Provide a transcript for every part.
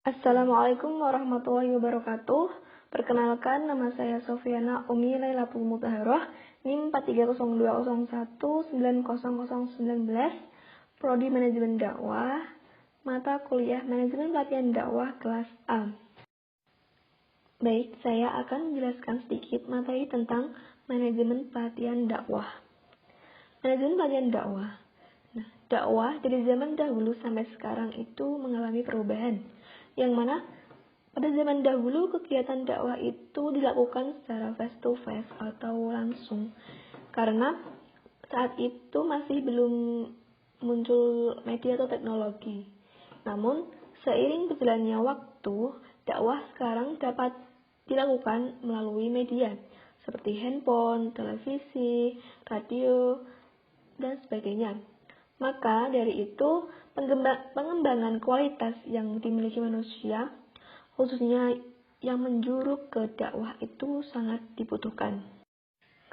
Assalamualaikum warahmatullahi wabarakatuh. Perkenalkan, nama saya Sofiana Umi Lailatul Mutahharoh, NIM 4302019019, Prodi Manajemen Dakwah, mata kuliah Manajemen Pelatihan Dakwah kelas A. Baik, saya akan menjelaskan sedikit materi tentang Manajemen Pelatihan Dakwah. Manajemen Pelatihan Dakwah. Dakwah dari zaman dahulu sampai sekarang itu mengalami perubahan, yang mana pada zaman dahulu kegiatan dakwah itu dilakukan secara face to face atau langsung, karena saat itu masih belum muncul media atau teknologi. Namun seiring berjalannya waktu, dakwah sekarang dapat dilakukan melalui media seperti handphone, televisi, radio, dan sebagainya. Maka dari itu, pengembangan kualitas yang dimiliki manusia, khususnya yang menjuru ke dakwah itu sangat dibutuhkan.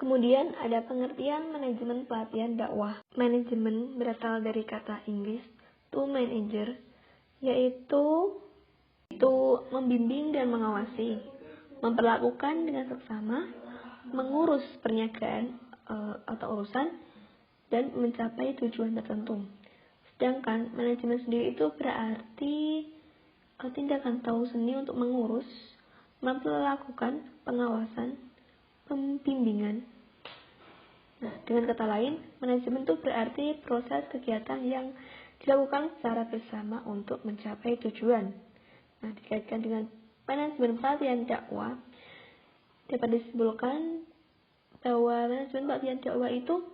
Kemudian ada pengertian manajemen pelatihan dakwah. Manajemen berasal dari kata Inggris to manager, yaitu membimbing dan mengawasi, memperlakukan dengan seksama, mengurus perniagaan atau urusan, dan mencapai tujuan tertentu. Sedangkan manajemen sendiri itu berarti tindakan tahu seni untuk mengurus, melakukan pengawasan, pembimbingan. Dengan kata lain, manajemen itu berarti proses kegiatan yang dilakukan secara bersama untuk mencapai tujuan. Dikaitkan dengan manajemen pelatihan dakwah, dapat disimpulkan bahwa manajemen pelatihan dakwah itu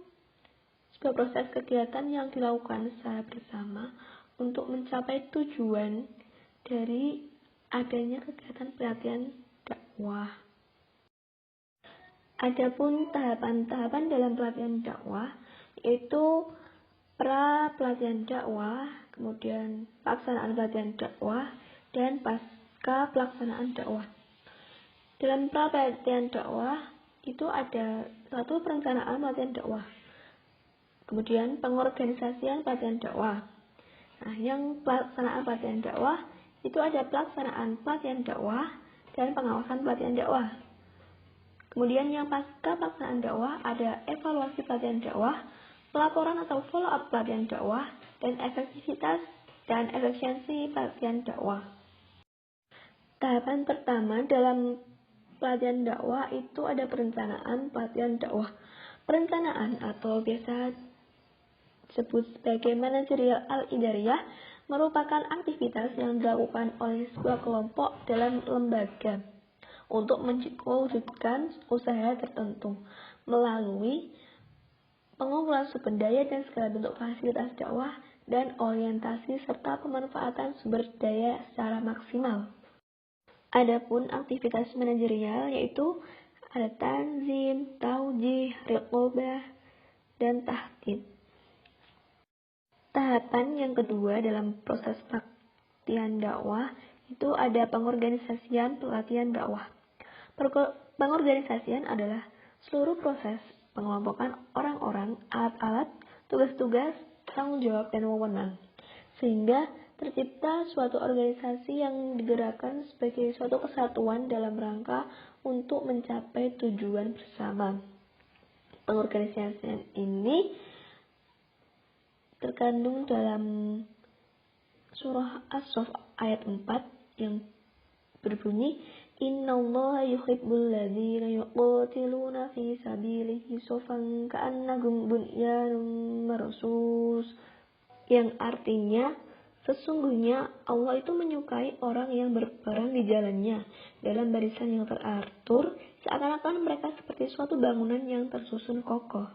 sebuah proses kegiatan yang dilakukan secara bersama untuk mencapai tujuan dari adanya kegiatan pelatihan dakwah. Adapun tahapan-tahapan dalam pelatihan dakwah yaitu pra-pelatihan dakwah, kemudian pelaksanaan pelatihan dakwah, dan pasca pelaksanaan dakwah. Dalam pra-pelatihan dakwah itu ada satu perencanaan pelatihan dakwah, kemudian pengorganisasian pelatihan dakwah. Yang pelaksanaan pelatihan dakwah itu ada pelaksanaan pelatihan dakwah dan pengawasan pelatihan dakwah. Kemudian yang pasca pelaksanaan dakwah ada evaluasi pelatihan dakwah, pelaporan atau follow up pelatihan dakwah, dan efektivitas dan efisiensi pelatihan dakwah. Tahapan pertama dalam pelatihan dakwah itu ada perencanaan pelatihan dakwah. Perencanaan atau biasa disebut sebagai manajerial al-idariyah merupakan aktivitas yang dilakukan oleh sebuah kelompok dalam lembaga untuk mewujudkan usaha tertentu melalui pengumpulan sumber daya dan segala bentuk fasilitas dakwah dan orientasi serta pemanfaatan sumber daya secara maksimal. Adapun aktivitas manajerial yaitu ada tanzim, taujih, riqobah, dan tahdid. Tahapan yang kedua dalam proses pelatihan dakwah itu ada pengorganisasian pelatihan dakwah. Pengorganisasian adalah seluruh proses pengelompokan orang-orang, alat-alat, tugas-tugas, tanggung jawab, dan wewenang, sehingga tercipta suatu organisasi yang digerakkan sebagai suatu kesatuan dalam rangka untuk mencapai tujuan bersama. Pengorganisasian ini terkandung dalam surah As-Saff ayat 4 yang berbunyi Innallaha yuhibbul ladzina yuqatiluna fi sabilihi shaffan ka'annahum bunyanun marsus, yang artinya sesungguhnya Allah itu menyukai orang yang berperang di jalannya dalam barisan yang teratur, seakan-akan mereka seperti suatu bangunan yang tersusun kokoh.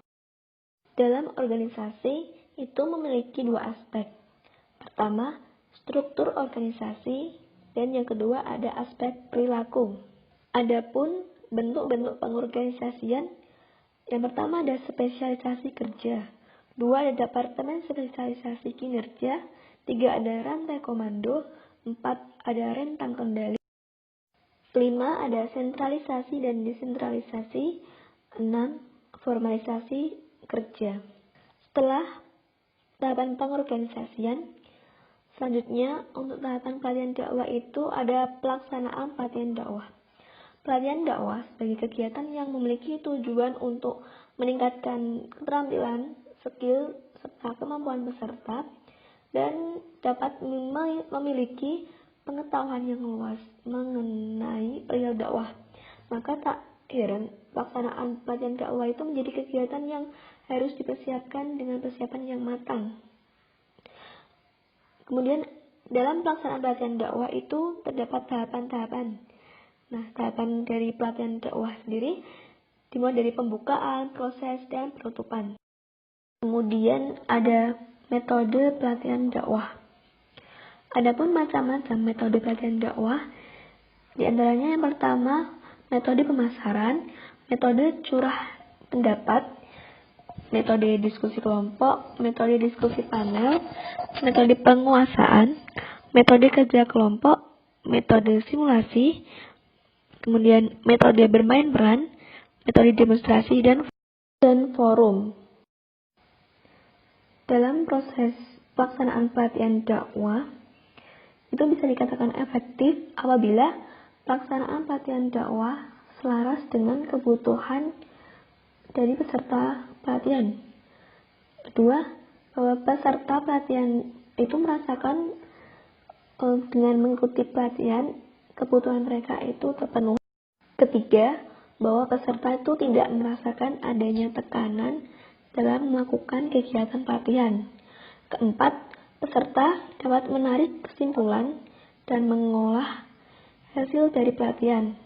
Dalam organisasi itu memiliki dua aspek. Pertama, struktur organisasi, dan yang kedua ada aspek perilaku. Adapun bentuk-bentuk pengorganisasian, yang pertama ada spesialisasi kerja, dua ada departemen spesialisasi kinerja, tiga ada rantai komando, empat ada rentang kendali, lima ada sentralisasi dan desentralisasi, enam formalisasi kerja. Setelah tahapan pengorganisasian, Selanjutnya, untuk tahapan pelatihan dakwah itu ada pelaksanaan pelatihan dakwah. Pelatihan dakwah sebagai kegiatan yang memiliki tujuan untuk meningkatkan keterampilan, skill, serta kemampuan peserta dan dapat memiliki pengetahuan yang luas mengenai perihal dakwah. Maka tak heran pelaksanaan pelatihan dakwah itu menjadi kegiatan yang harus dipersiapkan dengan persiapan yang matang. Kemudian dalam pelaksanaan pelatihan dakwah itu terdapat tahapan-tahapan. Nah, tahapan dari pelatihan dakwah sendiri dimulai dari pembukaan, proses, dan penutupan. Kemudian ada metode pelatihan dakwah. Adapun macam-macam metode pelatihan dakwah, di antaranya yang pertama, metode pemasaran, metode curah pendapat, metode diskusi kelompok, metode diskusi panel, metode penguasaan, metode kerja kelompok, metode simulasi, kemudian metode bermain peran, metode demonstrasi, dan forum. Dalam proses pelaksanaan pelatihan dakwah, itu bisa dikatakan efektif apabila pelaksanaan pelatihan dakwah selaras dengan kebutuhan dari peserta pelatihan. Kedua, bahwa peserta pelatihan itu merasakan dengan mengikuti pelatihan kebutuhan mereka itu terpenuhi. Ketiga, bahwa peserta itu tidak merasakan adanya tekanan dalam melakukan kegiatan pelatihan. Keempat, peserta dapat menarik kesimpulan dan mengolah hasil dari pelatihan.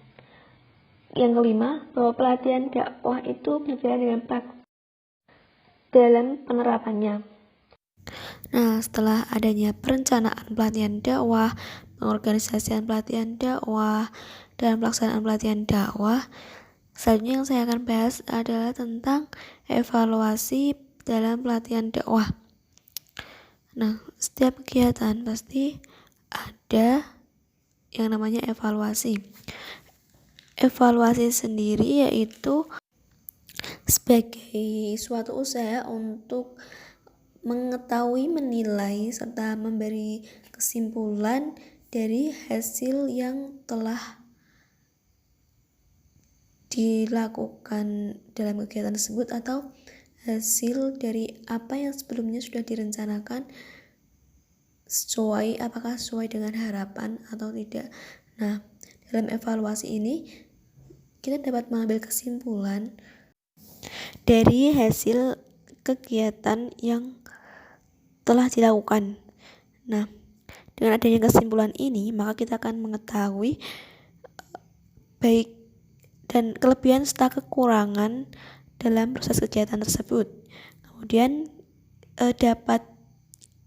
Yang kelima, bahwa pelatihan dakwah itu berjalan dengan praktis dalam penerapannya. Nah, setelah adanya perencanaan pelatihan dakwah, pengorganisasian pelatihan dakwah, dan pelaksanaan pelatihan dakwah, selanjutnya yang saya akan bahas adalah tentang evaluasi dalam pelatihan dakwah. Nah, setiap kegiatan pasti ada yang namanya evaluasi. Evaluasi sendiri yaitu sebagai suatu usaha untuk mengetahui, menilai, serta memberi kesimpulan dari hasil yang telah dilakukan dalam kegiatan tersebut atau hasil dari apa yang sebelumnya sudah direncanakan apakah sesuai dengan harapan atau tidak. Nah, dalam evaluasi ini kita dapat mengambil kesimpulan dari hasil kegiatan yang telah dilakukan. Nah, dengan adanya kesimpulan ini, maka kita akan mengetahui baik dan kelebihan serta kekurangan dalam proses kegiatan tersebut. Kemudian dapat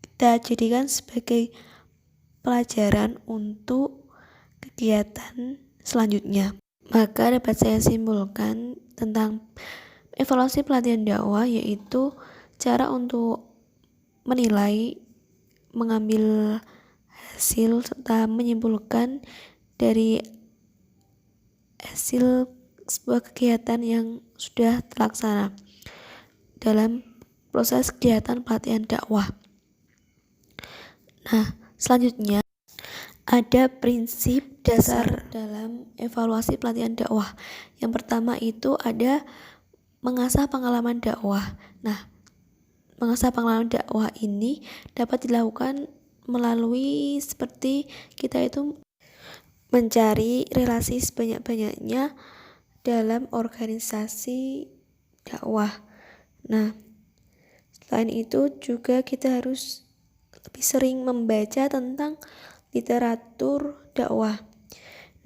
kita jadikan sebagai pelajaran untuk kegiatan selanjutnya. Maka dapat saya simpulkan tentang evaluasi pelatihan dakwah yaitu cara untuk menilai, mengambil hasil, serta menyimpulkan dari hasil sebuah kegiatan yang sudah terlaksana dalam proses kegiatan pelatihan dakwah. Nah, selanjutnya ada prinsip dasar dalam evaluasi pelatihan dakwah. Yang pertama itu ada mengasah pengalaman dakwah. Nah, mengasah pengalaman dakwah ini dapat dilakukan melalui seperti kita itu mencari relasi sebanyak-banyaknya dalam organisasi dakwah. Nah, selain itu juga kita harus lebih sering membaca tentang literatur dakwah.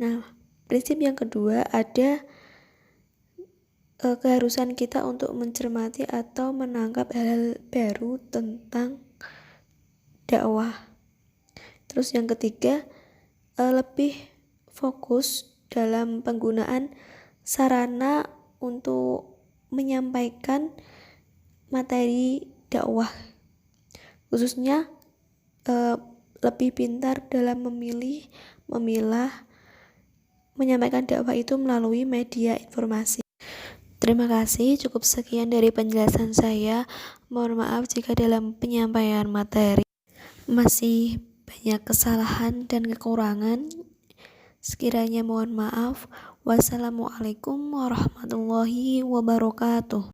Nah, prinsip yang kedua ada keharusan kita untuk mencermati atau menangkap hal-hal baru tentang dakwah. Terus yang ketiga, lebih fokus dalam penggunaan sarana untuk menyampaikan materi dakwah. Khususnya lebih pintar dalam memilah, menyampaikan dakwah itu melalui media informasi. Terima kasih, cukup sekian dari penjelasan saya. Mohon maaf jika dalam penyampaian materi masih banyak kesalahan dan kekurangan. Sekiranya mohon maaf. Wassalamualaikum warahmatullahi wabarakatuh.